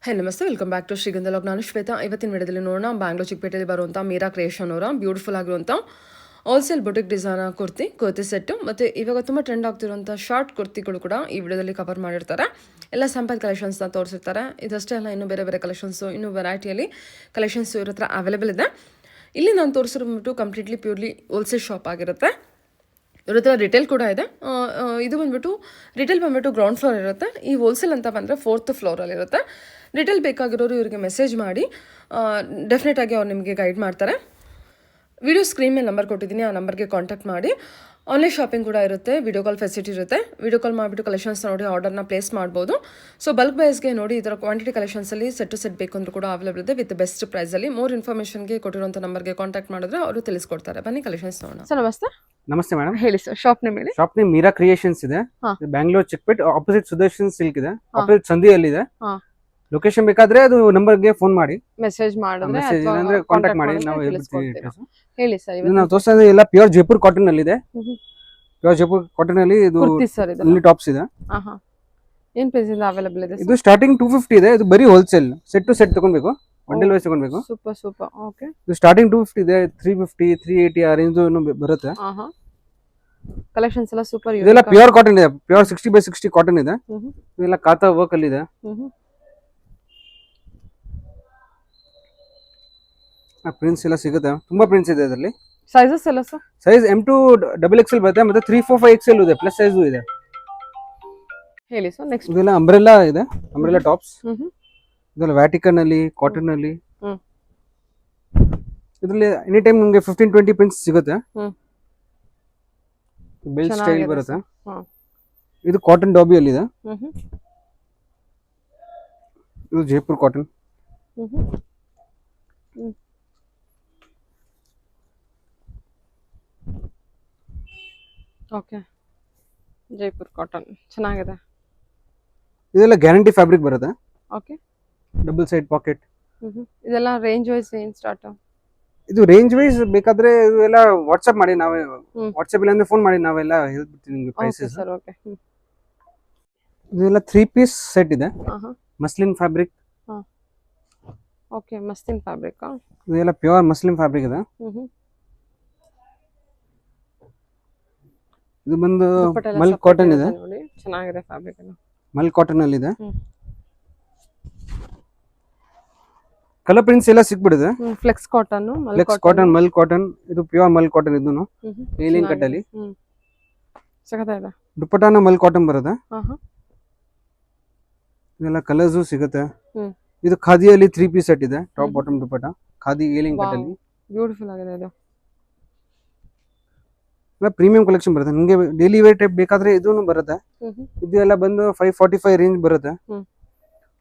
ಹೇ ನಮಸ್ತೆ, welcome back to ಶ್ರೀಗಂಧ log. ನಾನು ಶ್ವೇತಾ. ಇವತ್ತಿನ ವಿಡಿಯೋದಲ್ಲಿ ನೋಡೋಣ ಬ್ಯಾಂಗ್ಳೂರ್ ಚಿಕ್ಕಪೇಟೆಯಲ್ಲಿ ಬರುವಂಥ ಮೀರಾ ಕ್ರಿಯೇಷನ್ ಅವರ ಬ್ಯೂಟಿಫುಲ್ ಆಗಿರುವಂಥ wholesale boutique design kurti set ಮತ್ತು ಇವಾಗ ತುಂಬ ಟ್ರೆಂಡ್ ಆಗ್ತಿರುವಂಥ ಶಾರ್ಟ್ ಕುರ್ತಿಗಳು ಕೂಡ ಈ ವಿಡಿಯೋದಲ್ಲಿ ಕವರ್ ಮಾಡಿರ್ತಾರೆ. ಎಲ್ಲ ಸ್ಯಾಂಪಲ್ ಕಲೆಕ್ಷನ್ಸ್ನ ತೋರಿಸಿರ್ತಾರೆ. ಇದಷ್ಟೇ ಅಲ್ಲ, ಇನ್ನೂ ಬೇರೆ ಬೇರೆ ಕಲೆಕ್ಷನ್ಸು, ಇನ್ನೂ ವೆರೈಟಿಯಲ್ಲಿ ಕಲೆಕ್ಷನ್ಸು ಇವ್ರ ಹತ್ರ ಅವೈಲೇಬಲ್ ಇದೆ. ಇಲ್ಲಿ ನಾನು ತೋರಿಸಿರೋದು ಕಂಪ್ಲೀಟ್ಲಿ ಪ್ಯೂರ್ಲಿ ಹೋಲ್ಸೇಲ್ ಶಾಪ್ ಆಗಿರುತ್ತೆ. ಇವ್ರ ಹತ್ರ ರಿಟೇಲ್ ಕೂಡ ಇದೆ. ಇದು ಬಂದ್ಬಿಟ್ಟು ರಿಟೇಲ್ ಬಂದ್ಬಿಟ್ಟು ಗ್ರೌಂಡ್ ಫ್ಲೋರ್ ಇರುತ್ತೆ. ಈ ಹೋಲ್ಸೇಲ್ ಅಂತ ಬಂದರೆ 4th ಫ್ಲೋರಲ್ಲಿರುತ್ತೆ. ರಿಟೇಲ್ ಬೇಕಾಗಿರೋರು ಇವರಿಗೆ ಮೆಸೇಜ್ ಮಾಡಿ, ಡೆಫಿನೆಟಾಗಿ ಅವ್ರು ನಿಮಗೆ ಗೈಡ್ ಮಾಡ್ತಾರೆ. ವಿಡಿಯೋ ಸ್ಕ್ರೀನ್ ಮೇಲೆ ನಂಬರ್ ಕೊಟ್ಟಿದ್ದೀನಿ, ಆ ನಂಬರ್ಗೆ ಕಾಂಟ್ಯಾಕ್ಟ್ ಮಾಡಿ. ಆನ್ಲೈನ್ ಶಾಪಿಂಗ್ ಕೂಡ ಇರುತ್ತೆ, ವಿಡಿಯೋ ಕಾಲ್ ಫೆಸಿಲಿಟಿ ಇರುತ್ತೆ. ವಿಡಿಯೋ ಕಾಲ್ ಮಾಡಿಬಿಟ್ಟು ಕಲೆಕ್ಷನ್ಸ್ ನೋಡಿ ಆರ್ಡರ್ನ ಪ್ಲೇಸ್ ಮಾಡ್ಬೋದು. ಸೊ ಬಲ್ಕ್ ಬೈಸ್ಗೆ ನೋಡಿ ಈ ಥರ ಕ್ವಾಂಟಿಟಿ ಕಲೆಕ್ಷನ್ಸಲ್ಲಿ ಸೆಟ್ ಟು ಸೆಟ್ ಬೇಕು ಅಂದರೂ ಕೂಡ ಅವೈಲೇಬಲ್ ಇದೆ ವಿತ್ ಬೆಸ್ಟ್ ಪ್ರೈಸಲ್ಲಿ. ಮೋರ್ ಇನ್ಫಾರ್ಮೇಷನ್ಗೆ ಕೊಟ್ಟಿರುವಂಥ ನಂಬರ್ಗೆ ಕಾಂಟ್ಯಾಕ್ಟ್ ಮಾಡಿದ್ರೆ ಅವರು ತಿಳಿಸ್ಕೊಡ್ತಾರೆ. ಬನ್ನಿ ಕಲೆಕ್ಷನ್ಸ್ ನೋಡೋಣ. ಸರ್ ನಮಸ್ತೆ. ನಮಸ್ತೆ ಮೇಡಮ್. ಹೇಳಿ ಸರ್, ಶಾಪ್ ನೇಮ್ ಹೇಳಿ. ಶಾಪ್ ನೇಮ್ ಮೀರಾ ಕ್ರಿಯೇಷನ್ಸ್ ಇದೆ. ಬ್ಯಾಂಗ್ಳೂರ್ ಚಿಕ್ಕಪೇಟ್ ಆಪೋಸಿಟ್ ಸುದರ್ಶನ್ ಸಿಲ್ಕ್ ಇದೆ, ಆಪೋಸಿಟ್ ಸಂಧಿಯಲ್ಲಿ ಇದೆ. ಲೊಕೇಶನ್ ಬೇಕಾದ್ರೆ ಅದು ನಂಬರ್ಗೆ ಫೋನ್ ಮಾಡಿ, ಮೆಸೇಜ್ ಮಾಡಿದ್ರೆ ಅಂದ್ರೆ ಕಾಂಟ್ಯಾಕ್ಟ್ ಮಾಡಿ ನಾವು ಹೇಳಿ ಸರ್. ನಾವು ತೋರಿಸೋದು ಎಲ್ಲ ಪ್ಯೂರ್ ಜೈಪುರ್ ಕಾಟನ್ ಅಲ್ಲಿ ಇದೆ. ಪ್ಯೂರ್ ಜೈಪುರ್ ಕಾಟನ್ ಅಲ್ಲಿ ಇದು ಇಲ್ಲಿ ಟಾಪ್ಸ್ ಇದೆ. ಏನ್ ಪ್ರೈಸ್ ಇಂದ ಅವೈಲೇಬಲ್ ಇದೆ? ಇದು ಸ್ಟಾರ್ಟಿಂಗ್ 250 ಇದೆ. ಇದು ಬರೀ ಹೋಲ್ಸೇಲ್, ಸೆಟ್ ಟು ಸೆಟ್ ತಗೊಳ್ಬೇಕು, ಬಂಡಲ್ ವೈಸ್ ತಗೊಳ್ಬೇಕು. Super super. ಓಕೆ, ಇದು ಸ್ಟಾರ್ಟಿಂಗ್ 250 ಇದೆ, 350 380 ಆ ರೇಂಜ್ ಬರುತ್ತೆ. ಕಲೆಕ್ಷನ್ಸ್ ಎಲ್ಲ ಸೂಪರ್. ಇದೆಲ್ಲ ಪ್ಯೂರ್ ಕಾಟನ್ ಇದೆ, ಪ್ಯೂರ್ 60/60 ಕಾಟನ್ ಇದೆ. ಇದೆಲ್ಲ ಕಾತಾ ವರ್ಕ್ ಅಲ್ಲಿ ಇದೆ. ಪ್ರಿಂಟ್ಸ್ ಎಲ್ಲ ಸಿಗುತ್ತೆ, ತುಂಬಾ ಪ್ರಿಂಟ್ಸ್ ಇದೆ ಇದರಲ್ಲಿ. ಸೈಜಸ್ ಎಲ್ಲ ಸರ್? ಸೈಜ್ M2 XXL ಬರುತ್ತೆ, ಮತ್ತೆ 3, 4, 5 XL ಇದೆ, ಪ್ಲಸ್ ಸೈಜ್ ಇದೆ. ಹೇಳಿ ಸರ್. ನೆಕ್ಸ್ಟ್ ಇದೆಲ್ಲ ಅಂಬ್ರೆಲ್ಲಾ ಇದೆ, ಅಂಬ್ರೆಲ್ಲಾ ಟಾಪ್ಸ್. ಇದೆಲ್ಲ ವ್ಯಾಟಿಕನ್ ಅಲ್ಲಿ, ಕಾಟನ್ ಅಲ್ಲಿ. ಇದರಲ್ಲಿ ಎನಿ ಟೈಮ್ ನಿಮಗೆ 15-20 ಪ್ರಿಂಟ್ಸ್ ಸಿಗುತ್ತೆ. ಬೆಲ್ ಸ್ಟೈಲ್ ಬರುತ್ತೆ. ಇದು ಕಾಟನ್ ಡಾಬಿ ಅಲ್ಲಿ ಇದೆ. ಇದು Jaipur cotton. Okay, Jaipur cotton ಚೆನ್ನಾಗಿದೆ. ಇದೆಲ್ಲ ಗ್ಯಾರಂಟಿ ಫ್ಯಾಬ್ರಿಕ್ ಬರುತ್ತೆ. Okay, double side packet. ಇದೆಲ್ಲ ರೇಂಜ್ ವೈಸ್ ಏನು ಸ್ಟಾರ್ಟ್? ಇದು ರೇಂಜ್ ವೈಸ್ ಬೇಕಾದ್ರೆ ಇದೆಲ್ಲ ವಾಟ್ಸ್ಆಪ್ ಮಾಡಿ, ನಾವೇ ವಾಟ್ಸ್ಆಪ್ ಇಲ್ಲ ಅಂದ್ರೆ ಫೋನ್ ಮಾಡಿ, ನಾವೆಲ್ಲ ಹೇಳ್ಬಿಡ್ತೀವಿ ನಿಮಗೆ ಪ್ರೈಸಸ್. Sir okay. ಇದೆಲ್ಲ 3 ಪೀಸ್ ಸೆಟ್ ಇದೆ, muslin fabric. Okay, muslin fabric. ಇದೆಲ್ಲ ಪ್ಯೂರ್ ಮಸ್ಲಿನ್ ಫ್ಯಾಬ್ರಿಕ್ ಇದೆ. ಇದು ಬಂದು ಮಲ್ ಕಾಟನ್ ಇದೆ, ಚೆನ್ನಾಗಿದೆ ಫ್ಯಾಬ್ರಿಕ್. ಮಲ್ ಕಾಟನ್ ಅಲ್ಲಿ ಇದೆ. ಕಲರ್ ಪ್ರಿಂಟ್ಸ್ ಎಲ್ಲ ಸಿಕ್ಬಿಡಿದೆ. Flex cotton, flex cotton, mul cotton. ಇದು ಪ್ಯೂರ್ ಮಲ್ ಕಾಟನ್. ಇದನ್ನು ಏಲಿಂಗ್ ಕಟ್ ಅಲ್ಲಿ ಸಖತ್ತಾಗಿದೆ. ದುಪ್ಪಟ್ಟಾನ ಮಲ್ ಕಾಟನ್ ಬರುತ್ತೆ. ಇದೆಲ್ಲ ಕಲರ್ಸ್ ಸಿಗುತ್ತೆ. ಇದು ಖಾದಿಯಲ್ಲಿ 3 ಪೀಸ್ ಸೆಟ್ ಇದೆ, ಟಾಪ್ ಬಾಟಮ್ ದುಪ್ಪಟ್ಟ, ಖಾದಿ ಏಲಿಂಗ್ ಕಟ್ ಅಲ್ಲಿ. ಬ್ಯೂಟಿಫುಲ್ ಆಗಿದೆ. ಇದು ಪ್ರೀಮಿಯಂ ಕಲೆಕ್ಷನ್ ಬರುತ್ತೆ. ನಿಮಗೆ ಡೈಲಿ ವೇರ್ ಟೈಪ್ ಬೇಕಾದ್ರೆ ಇದೂನು ಬರುತ್ತೆ. ಇದು ಎಲ್ಲ ಬಂದು 545 ರೇಂಜ್ ಬರುತ್ತೆ.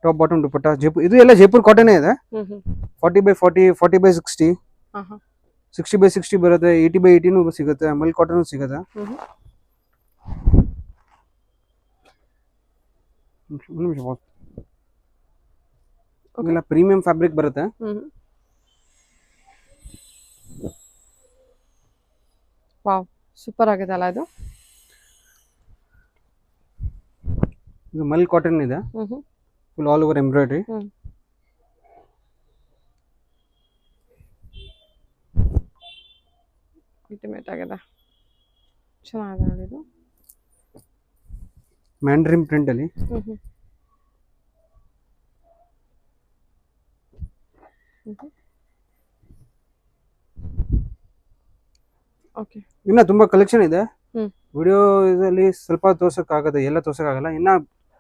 ಟಾಪ್ ಬಾಟಮ್ ದುಪ್ಪಟ್ಟ ಜೈಪುರ್. ಇದು ಎಲ್ಲ ಜೈಪುರ್ ಕಾಟನ್ ಇದೆ. 40/40, 40/60, 60/60 ಬರುತ್ತೆ, 80/80 ಸಿಗುತ್ತೆ, ಮಲ್ ಕಾಟನ್ ಸಿಗುತ್ತೆ. ಇದೆಲ್ಲ ಪ್ರೀಮಿಯಂ ಫ್ಯಾಬ್ರಿಕ್ ಬರುತ್ತೆ. ವಾವ್, ಸೂಪರ್ ಆಗಿದೆ ಅಲ್ಲ ಇದು. ಇದು ಮಲ್ ಕಾಟನ್ ಇದೆ, full all over embroidery. Ultimate ಆಗಿದೆ, ಚೆನ್ನಾಗಿದೆ ನೋಡಿ ಇದು. ಮ್ಯಾಂಡ್ರಿನ್ ಪ್ರಿಂಟ್ ಅಲ್ಲಿ. ಓಕೆ, ಇನ್ನ ತುಂಬಾ ಕಲೆಕ್ಷನ್ ಇದೆ. ವಿಡಿಯೋ ಇದರಲ್ಲಿ ಸ್ವಲ್ಪ ತೋರ್ಸಕ್ ಆಗುತ್ತೆ, ಎಲ್ಲ ತೋರ್ಸಕ್ ಆಗಲ್ಲ. ಇನ್ನ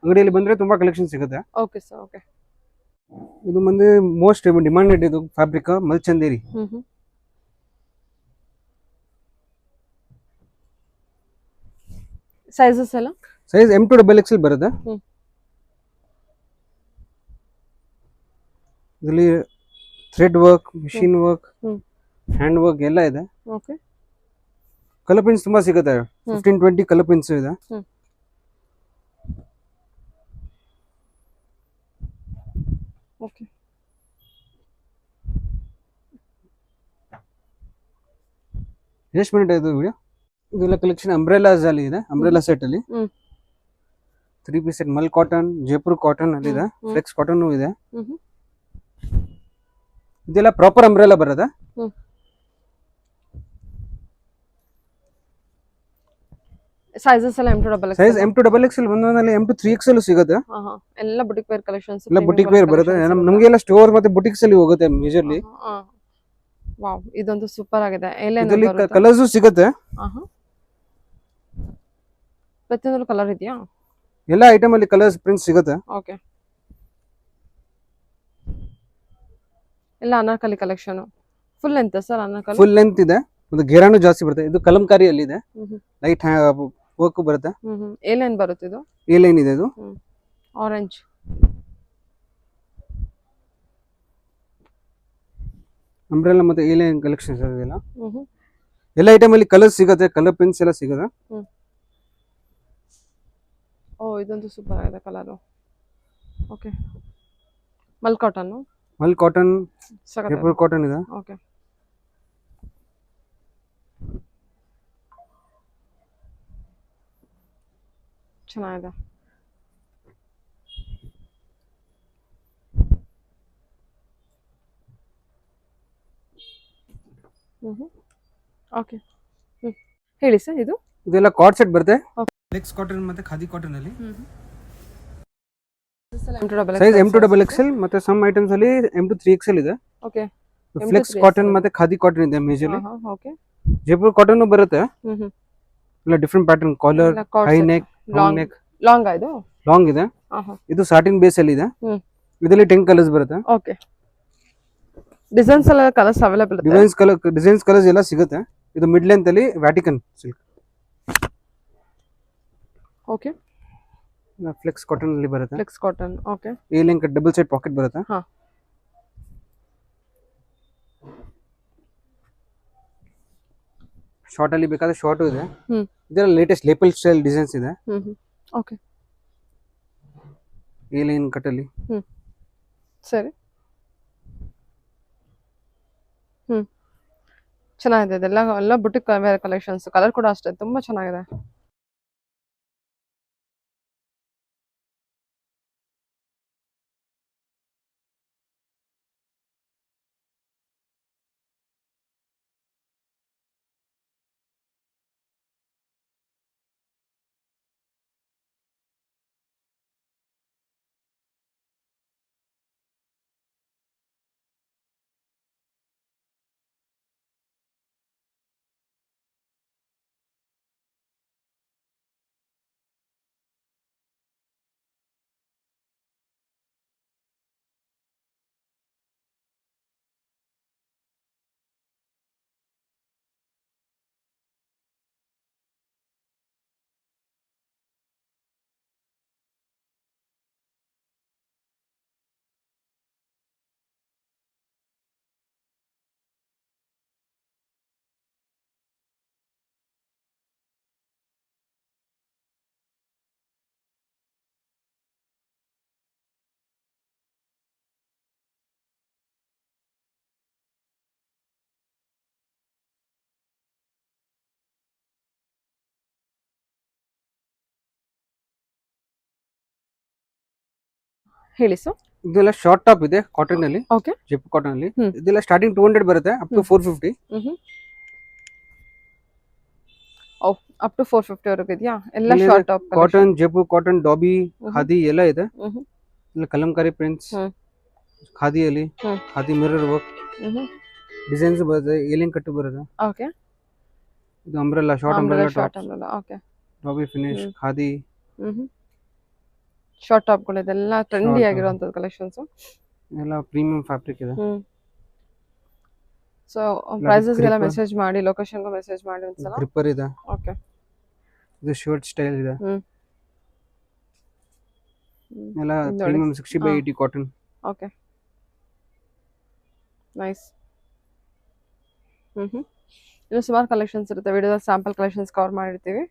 ಅಂಗಡಿಯಲ್ಲಿ ಬಂದ್ರೆ ತುಂಬಾ ಕಲೆಕ್ಷನ್ ಸಿಗುತ್ತೆ. Okay sir. ಓಕೆ, ಇದು ಬಂದು ಮೋಸ್ಟ್ ಡಿಮಾಂಡೆಡ್ ಇದು ಫ್ಯಾಬ್ರಿಕ್, ಮಲ್ಚಂದೇರಿ. ಸೈಜಸ್ ಎಲ್ಲ? ಸೈಜ್ M2 XXL ಬರುತ್ತೆ. ಇದರಲ್ಲಿ thread work, machine work, hand work ಎಲ್ಲ ಇದೆ. ಓಕೆ, ಕಲರ್ ಪ್ರಿಂಟ್ಸ್ ತುಂಬಾ ಸಿಗುತ್ತೆ, 15-20 ಕಲರ್ ಪ್ರಿಂಟ್ಸ್ ಇದೆ. ಓಕೆ, ಎಷ್ಟು ಮಿನಿಟ್ ಆಯ್ತು ವಿಡಿಯೋ? ಇದೆಲ್ಲ ಕಲೆಕ್ಷನ್ ಅಂಬ್ರೆಲಾಸ್ ಅಲ್ಲಿ ಇದೆ, ಅಂಬ್ರೆಲಾ ಸೆಟ್ ಅಲ್ಲಿ. 3 piece set mul cotton, Jaipur cotton ಅಲ್ಲಿ ಇದೆ, ಫ್ಲೆಕ್ಸ್ ಕಾಟನ್ ಇದೆ. ಇದೆಲ್ಲ ಪ್ರಾಪರ್ ಅಂಬ್ರೆಲಾ ಬರುತ್ತೆ. ಸೈಜಸ್ ಎಲ್ಲ M2 double size M2 double XL ಒಂದೊಂದಲ್ಲಿ M2 3XL ಸಿಗುತ್ತೆ. ಎಲ್ಲ ಬುಟಿಕ್ ವೇರ್ ಕಲೆಕ್ಷನ್ಸ್, ಎಲ್ಲ ಬುಟಿಕ್ ವೇರ್ ಬರುತ್ತೆ. ನಮಗೆಲ್ಲ ಸ್ಟೋರ್ ಮತ್ತೆ ಬುಟಿಕ್ಸ್ ಅಲ್ಲಿ ಹೋಗುತ್ತೆ ಮೇಜರ್ಲಿ. ವಾವ್, ಇದಂತೂ ಸೂಪರ್ ಆಗಿದೆ. ಇದರಲ್ಲಿ ಕಲರ್ಸ್ ಸಿಗುತ್ತೆ. ಪ್ರತಿಯೊಂದು ಕಲರ್ ಇದೆಯಾ? ಎಲ್ಲ ಐಟಮ್ ಅಲ್ಲಿ ಕಲರ್ಸ್ ಪ್ರಿಂಟ್ಸ್ ಸಿಗುತ್ತೆ. ಓಕೆ, ಎಲ್ಲ Anarkali collection. Full length sir Anarkali? Full length ಇದೆ, ಒಂದು ಘೇರಾನು ಜಾಸ್ತಿ ಬರುತ್ತೆ. ಇದು ಕಲಂಕಾರಿ ಅಲ್ಲಿ ಇದೆ, ಲೈಟ್ ವರ್ಕ್ ಬರುತ್ತೆ. ಎ ಲೈನ್ ಬರುತ್ತೆ. ಇದು ಎ ಲೈನ್ ಇದೆ. ಇದು ಆರೆಂಜ್. ಅಂಬ್ರೆಲಾ ಮತ್ತೆ ಎ ಲೈನ್ ಕಲೆಕ್ಷನ್ಸ್ ಇದೆಲ್ಲ. ಎಲ್ಲ ಐಟಮ್ ಅಲ್ಲಿ ಕಲರ್ ಸಿಗುತ್ತೆ, ಕಲರ್ ಪ್ರಿಂಟ್ಸ್ ಎಲ್ಲ ಸಿಗುತ್ತೆ. ಓ, ಇದಂತೂ ಸೂಪರ್ ಆಗಿದೆ ಕಲರ್. ಓಕೆ, ಮಲ್ cotton, mul cotton, Jaipur cotton ಇದೆ. ಓಕೆ, ಚೆನ್ನಾಗಿದೆ. ಓಕೆ, ಹೇಳಿ ಸರ್. ಇದೆಲ್ಲ ಕಾರ್ಡ್ ಸೆಟ್ ಬರುತ್ತೆ. ಫ್ಲೆಕ್ಸ್ ಕಾಟನ್ ಮತ್ತೆ ಖಾದಿ ಕಾಟನ್ ಅಲ್ಲಿ. ಸೈಜ್ M2 ಡಬಲ್ ಎಕ್ಸೆಲ್ ಮತ್ತೆ ಸಮ್ ಐಟಮ್ಸ್ ಅಲ್ಲಿ M2 3XL ಇದೆ. ಓಕೆ, ಫ್ಲೆಕ್ಸ್ ಕಾಟನ್ ಮತ್ತೆ ಖಾದಿ ಕಾಟನ್ ಇದೆ ಮೇಜರ್ಲಿ. ಓಕೆ, ಜೈಪುರ್ ಕಾಟನ್ ಬರುತ್ತೆ. ಎಲ್ಲ different pattern, collar, high neck, long neck. Long ಇದು ಲಾಂಗ್ ಇದೆ. ಇದು ಸಾಟಿನ್ ಬೇಸ್ ಅಲ್ಲಿ ಇದೆ. ಇದರಲ್ಲಿ 10 ಕಲರ್ಸ್ ಬರುತ್ತೆ. ಓಕೆ, ಡಿಸೈನ್ಸ್ ಎಲ್ಲ ಕಲರ್ಸ್ ಅವೈಲೇಬಲ್ ಇದೆ. ಡಿಸೈನ್ಸ್ ಕಲರ್ಸ್ ಎಲ್ಲ ಸಿಗುತ್ತೆ. ಇದು ಮಿಡ್ ಲೆಂತ್ ಅಲ್ಲಿ Vatican silk. Okay, flex cotton ಅಲ್ಲಿ ಬರುತ್ತೆ. Flex cotton. Okay, A line double side packet ಬರುತ್ತೆ. ಶಾರ್ಟ್ ಅಲ್ಲಿ ಬೇಕಾದ್ರೆ ಶಾರ್ಟ್ ಇದೆ. ಇದೆಲ್ಲ ಲೇಟೆಸ್ಟ್ ಲೇಪಲ್ ಸ್ಟೈಲ್ ಡಿಸೈನ್ಸ್ ಇದೆ. ಓಕೆ, ಎ ಲೈನ್ ಕಟ್ ಅಲ್ಲಿ. ಸರಿ. ಚೆನ್ನಾಗಿದೆ. ಇದೆಲ್ಲ ಎಲ್ಲ ಬುಟಿಕ್ ವೇರ್ ಕಲೆಕ್ಷನ್ಸ್. ಕಲರ್ ಕೂಡ ಅಷ್ಟೇ ತುಂಬಾ ಚೆನ್ನಾಗಿದೆ. ಹೇಳಿ ಸರ್. ಇದೆಲ್ಲ ಶಾರ್ಟ್ ಟಾಪ್ ಇದೆ ಕಾಟನ್ ಅಲ್ಲಿ. ಓಕೆ, ಜೈಪುರ್ ಕಾಟನ್ ಅಲ್ಲಿ. ಇದೆಲ್ಲ ಸ್ಟಾರ್ಟಿಂಗ್ 200 ಬರುತ್ತೆ, ಅಪ್ ಟು 450. ಅಪ್ ಟು 450 ವರೆಗೂ ಇದೆಯಾ? ಎಲ್ಲ short top cotton, Jaipur cotton, dobby, khadi ಎಲ್ಲ ಇದೆ. ಇಲ್ಲ ಕಲಂಕಾರಿ ಪ್ರಿಂಟ್ಸ್, ಖಾದಿ ಅಲ್ಲಿ, ಖಾದಿ ಮಿರರ್ ವರ್ಕ್ ಡಿಸೈನ್ಸ್ ಬರುತ್ತೆ. ಏಲಿಯನ್ ಕಟ್ ಬರುತ್ತೆ. ಓಕೆ, ಇದು umbrella, short umbrella top, okay, dobby finish, khadi. Short ಟಾಪ್ಗಳು ಇದೆಲ್ಲ ಟ್ರೆಂಡಿ ಆಗಿರುವಂತದ್ದು ಕಲೆಕ್ಷನ್ಸ್. ಎಲ್ಲ ಪ್ರೀಮಿಯಂ ಫ್ಯಾಬ್ರಿಕ್ ಇದೆ. ಸೊ ಪ್ರೈಸಸ್ಗೆಲ್ಲ ಮೆಸೇಜ್ ಮಾಡಿ, ಲೊಕೇಶನ್ಗೂ ಮೆಸೇಜ್ ಮಾಡಿ ಒಂದ್ಸಲ. ಗ್ರಿಪ್ಪರ್ ಇದೆ. ಓಕೆ, ಇದು ಶರ್ಟ್ ಸ್ಟೈಲ್ ಇದೆ. ಎಲ್ಲ ಪ್ರೀಮಿಯಂ 60/80 ಕಾಟನ್. Okay, nice. ಇನ್ನು ಸುಮಾರು ಕಲೆಕ್ಷನ್ಸ್ ಇರುತ್ತೆ. ವಿಡಿಯೋದ ಸ್ಯಾಂಪಲ್ ಕಲೆಕ್ಷನ್ಸ್ ಕವರ್ ಮಾಡಿರ್ತೀವಿ.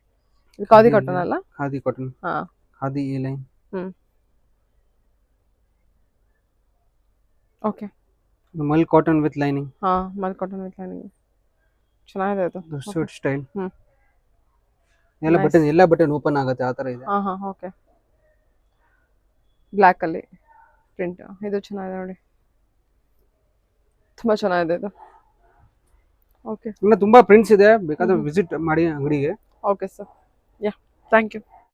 ಇದು ಖಾದಿ ಕಾಟನ್ ಅಲ್ಲ? Khadi cotton. Khadi A line. Okay, Mal cotton with lining. Mul cotton with lining ಚೆನ್ನಾಗಿದೆ ಇದು. Shirt style. ಎಲ್ಲ ಬಟನ್ ಓಪನ್ ಆಗುತ್ತೆ, ಆ ತರ ಇದೆ. ಓಕೆ, ಬ್ಲ್ಯಾಕಲ್ಲಿ ಪ್ರಿಂಟ್. ಇದು ಚೆನ್ನಾಗಿದೆ ನೋಡಿ, ತುಂಬ ಚೆನ್ನಾಗಿದೆ ಇದು. ಓಕೆ ಇನ್ನು ತುಂಬಾ ಪ್ರಿಂಟ್ಸ್ ಇದೆ, ಬೇಕಾದ್ರೆ ವಿಸಿಟ್ ಮಾಡಿ ಅಂಗಡಿಗೆ. Okay sir, yeah thank you.